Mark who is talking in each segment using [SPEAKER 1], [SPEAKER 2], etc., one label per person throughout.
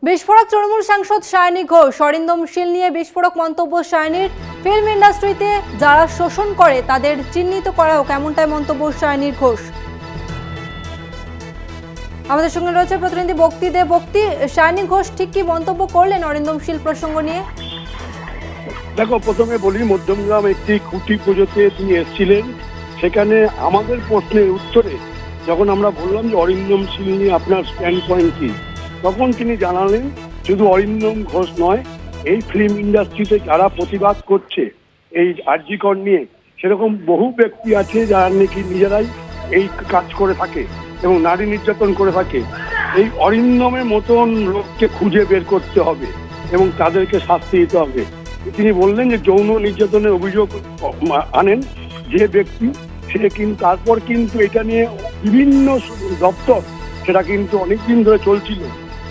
[SPEAKER 1] বিস্ফোরক তৃণমূল সাংসদ সায়নী ঘোষ। অরিন্দম শীল নিয়ে বিস্ফোরক মন্তব্য সায়নীর। ফিল্ম ইন্ডাস্ট্রিতে যারা শোষণ করে তাদের চিহ্নিত করা হোক, এমনটাই মন্তব্য সায়নী ঘোষ। আমাদের সঙ্গে রয়েছে প্রতিনিধি ভক্তি দে। ভক্তি, সায়নী ঘোষ ঠিক কি মন্তব্য করলেন অরিন্দম শীল প্রসঙ্গ নিয়ে?
[SPEAKER 2] দেখো, প্রথমে বলি, মধ্যমগ্রাম একটি কুটি পুজোতে তিনি এসেছিলেন। সেখানে আমাদের প্রশ্নের উত্তরে যখন আমরা বললাম যে অরিন্দম শীল নিয়ে আপনার স্ট্যান্ড পয়েন্ট কি, তখন তিনি জানালেন শুধু অরিন্দম ঘোষ নয়, এই ফিল্ম ইন্ডাস্ট্রিতে যারা প্রতিবাদ করছে এই আরজি কর নিয়ে, সেরকম বহু ব্যক্তি আছে যারা নাকি নিজেরাই এই কাজ করে থাকে এবং নারী নির্যাতন করে থাকে। এই অরিন্দমের মতন লোককে খুঁজে বের করতে হবে এবং তাদেরকে শাস্তি দিতে হবে। তিনি বললেন যে যৌন নির্যাতনের অভিযোগ আনেন যে ব্যক্তি, সে কিন্তু তারপর কিন্তু এটা নিয়ে বিভিন্ন দপ্তর, সেটা কিন্তু অনেকদিন ধরে চলছিল,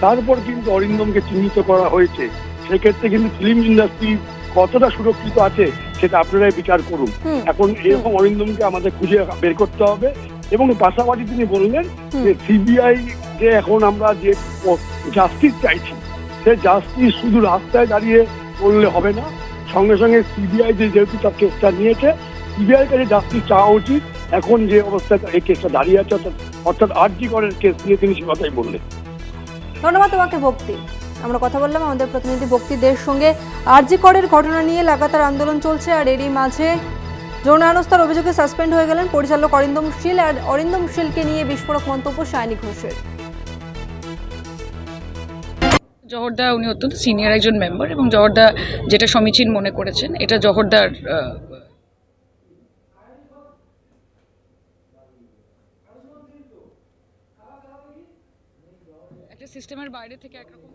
[SPEAKER 2] তারপর কিন্তু অরিন্দমকে চিহ্নিত করা হয়েছে। সেক্ষেত্রে কিন্তু ফিল্ম ইন্ডাস্ট্রি কতটা সুরক্ষিত আছে সেটা আপনারাই বিচার করুন। এখন এরকম অরিন্দমকে আমাদের খুঁজে বের করতে হবে। এবং পাশাপাশি তিনি বললেন যে সিবিআই যে এখন আমরা যে জাস্টিস চাইছি, সে জাস্টিস শুধু রাস্তায় দাঁড়িয়ে করলে হবে না, সঙ্গে সঙ্গে সিবিআই যেহেতু তার কেসটা নিয়েছে, সিবিআই কাছে জাস্টিস চাওয়া উচিত। এখন যে অবস্থায় এই কেসটা দাঁড়িয়ে আছে, অর্থাৎ আরজি করের কেস নিয়ে তিনি সে কথাই বললেন।
[SPEAKER 1] ধন্যবাদ তোমাকে ভক্তি। আমরা কথা বললাম আমাদের প্রতিনিধি ভক্তিদের সঙ্গে। আরজি করের ঘটনা নিয়ে লাগাতার আন্দোলন চলছে, আর এরই মাঝে যৌন হেনস্থার অভিযোগে সাসপেন্ড হয়ে গেলেন পরিচালক অরিন্দম শীল। আর অরিন্দম শীলকে নিয়ে বিস্ফোরক মন্তব্য সায়নী ঘোষের।
[SPEAKER 3] জহরদা উনি অত্যন্ত সিনিয়র একজন মেম্বার, এবং জহরদা যেটা সমীচীন মনে করেছেন, এটা জহরদার একটা সিস্টেমের বাইরে থেকে একরকম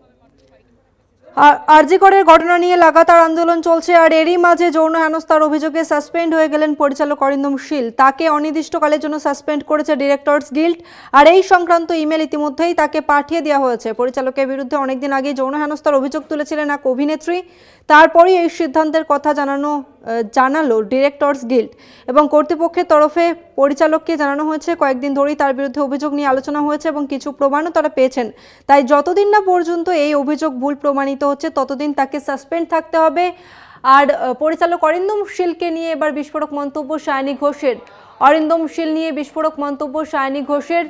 [SPEAKER 1] আরজি করের ঘটনা নিয়ে লাগাতার আন্দোলন চলছে, আর এরই মাঝে যৌন হেনস্থার অভিযোগে সাসপেন্ড হয়ে গেলেন পরিচালক অরিন্দম শীল। তাকে অনির্দিষ্টকালের জন্য সাসপেন্ড করেছে ডিরেক্টরস গিল্ড, আর এই সংক্রান্ত ইমেল ইতিমধ্যেই তাকে পাঠিয়ে দেওয়া হয়েছে। পরিচালকের বিরুদ্ধে অনেকদিন আগে যৌন হেনস্থার অভিযোগ তুলেছিলেন এক অভিনেত্রী, তারপরই এই সিদ্ধান্তের কথা জানালো ডিরেক্টরস গিল্ড, এবং কর্তৃপক্ষের তরফে পরিচালককে জানানো হয়েছে কয়েকদিন ধরেই তার বিরুদ্ধে অভিযোগ নিয়ে আলোচনা হয়েছে এবং কিছু প্রমাণও তারা পেয়েছেন। তাই যতদিন না পর্যন্ত এই অভিযোগ ভুল প্রমাণিত হচ্ছে ততদিন তাকে সাসপেন্ড থাকতে হবে। আর পরিচালক অরিন্দম শীলকে নিয়ে এবার বিস্ফোরক মন্তব্য সায়নী ঘোষের। অরিন্দম শীল নিয়ে বিস্ফোরক মন্তব্য সায়নী ঘোষের।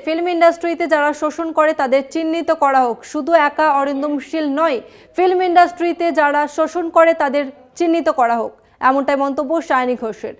[SPEAKER 1] ফিল্ম ইন্ডাস্ট্রিতে যারা শোষণ করে তাদের চিহ্নিত করা হোক। শুধু একা অরিন্দম শীল নয়, ফিল্ম ইন্ডাস্ট্রিতে যারা শোষণ করে তাদের চিহ্নিত করা হোক, এমনটাই মন্তব্য সায়নী ঘোষের।